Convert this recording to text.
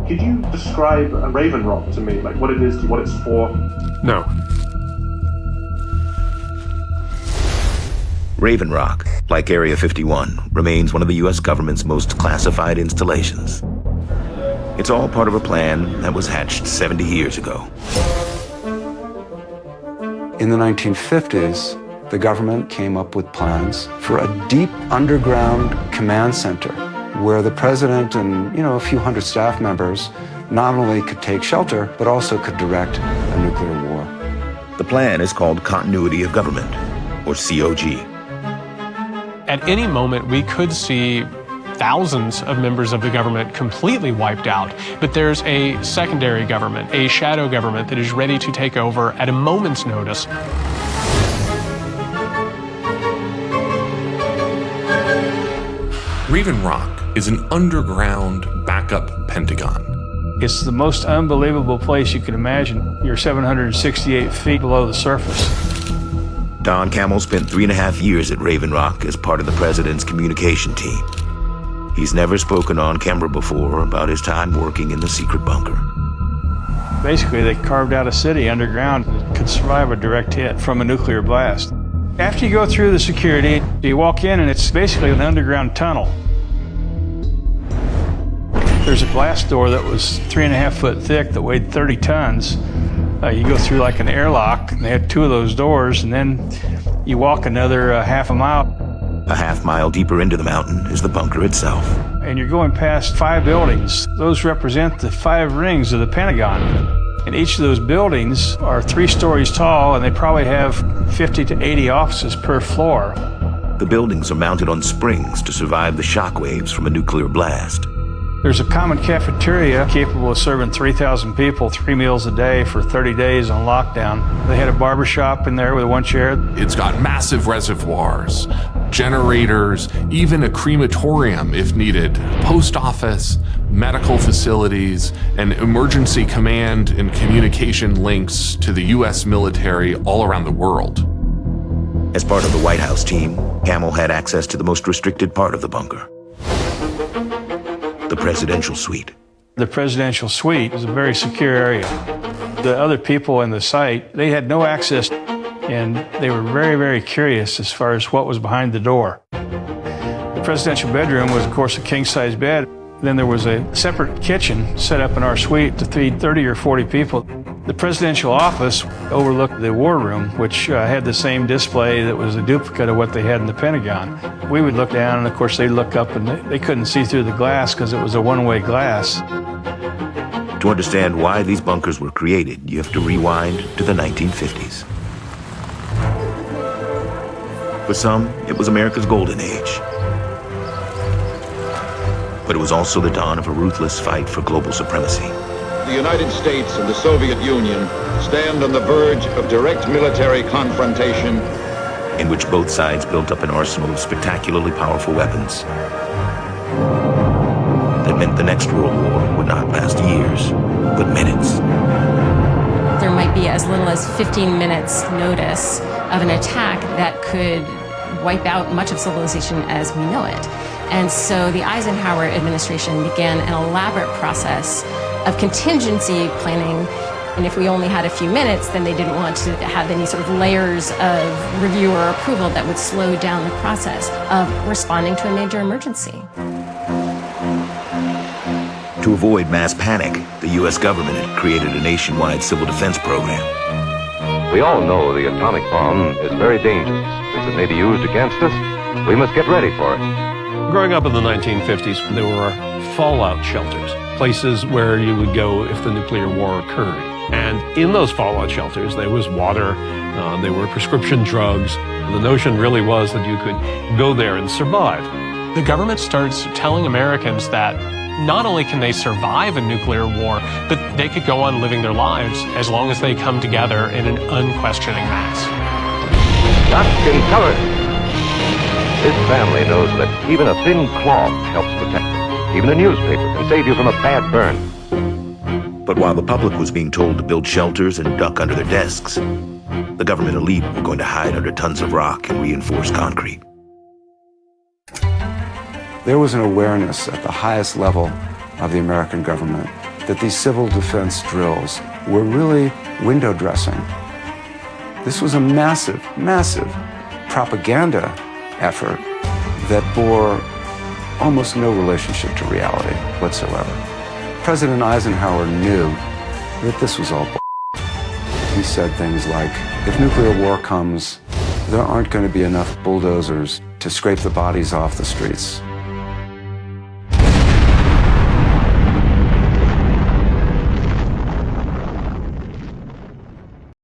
Could you describe a Raven Rock to me, like what it is, what it's for? No. Raven Rock, like Area 51, remains one of the U.S. government's most classified installations. It's all part of a plan that was hatched 70 years ago. In the 1950s, the government came up with plans for a deep underground command center where the president and, a few hundred staff members not only could take shelter, but also could direct a nuclear war. The plan is called Continuity of Government, or COG. At any moment, we could see thousands of members of the government completely wiped out, but there's a secondary government, a shadow government that is ready to take over at a moment's notice. Raven Rock is an underground backup Pentagon. It's the most unbelievable place you can imagine. You're 768 feet below the surface. Don Cammell spent 3.5 years at Raven Rock as part of the president's communication team. He's never spoken on camera before about his time working in the secret bunker. Basically, they carved out a city underground that could survive a direct hit from a nuclear blast. After you go through the security, you walk in and it's basically an underground tunnel. There's a glass door that was 3.5 foot thick that weighed 30 tons. You go through like an airlock, and they had 2 of those doors, and then you walk another half a mile. A half mile deeper into the mountain is the bunker itself. And you're going past 5 buildings. Those represent the 5 rings of the Pentagon. And each of those buildings are 3 stories tall, and they probably have 50 to 80 offices per floor. The buildings are mounted on springs to survive the shock waves from a nuclear blast. There's a common cafeteria capable of serving 3,000 people 3 meals a day for 30 days on lockdown. They had a barber shop in there with 1 chair. It's got massive reservoirs, generators, even a crematorium if needed, post office, medical facilities, and emergency command and communication links to the U.S. military all around the world. As part of the White House team, Cammell had access to the most restricted part of the bunker. The presidential suite. The presidential suite is a very secure area. The other people in the site, they had no access, and they were very, very curious as far as what was behind the door. The presidential bedroom was, of course, a king-size bed. Then there was a separate kitchen set up in our suite to feed 30 or 40 people. The presidential office overlooked the war room, which had the same display that was a duplicate of what they had in the Pentagon. We would look down, and of course they'd look up, and they couldn't see through the glass because it was a one-way glass. To understand why these bunkers were created, you have to rewind to the 1950s. For some, it was America's golden age. But it was also the dawn of a ruthless fight for global supremacy. The United States and the Soviet Union stand on the verge of direct military confrontation, in which both sides built up an arsenal of spectacularly powerful weapons that meant the next World War would not last years, but minutes. There might be as little as 15 minutes notice of an attack that could wipe out much of civilization as we know it. And so the Eisenhower administration began an elaborate process of contingency planning. And if we only had a few minutes, then they didn't want to have any sort of layers of review or approval that would slow down the process of responding to a major emergency. To avoid mass panic, the U.S. government had created a nationwide civil defense program. We all know the atomic bomb is very dangerous. Since it may be used against us, we must get ready for it. Growing up in the 1950s, there were fallout shelters, places where you would go if the nuclear war occurred. And in those fallout shelters, there was water, there were prescription drugs. The notion really was that you could go there and survive. The government starts telling Americans that not only can they survive a nuclear war, but they could go on living their lives as long as they come together in an unquestioning mass. Duck and cover. This family knows that even a thin cloth helps protect them. Even a newspaper can save you from a bad burn. But while the public was being told to build shelters and duck under their desks, the government elite were going to hide under tons of rock and reinforced concrete. There was an awareness at the highest level of the American government that these civil defense drills were really window dressing. This was a massive, massive propaganda effort that bore almost no relationship to reality whatsoever. President Eisenhower knew that this was all bull. He said things like, if nuclear war comes, there aren't going to be enough bulldozers to scrape the bodies off the streets.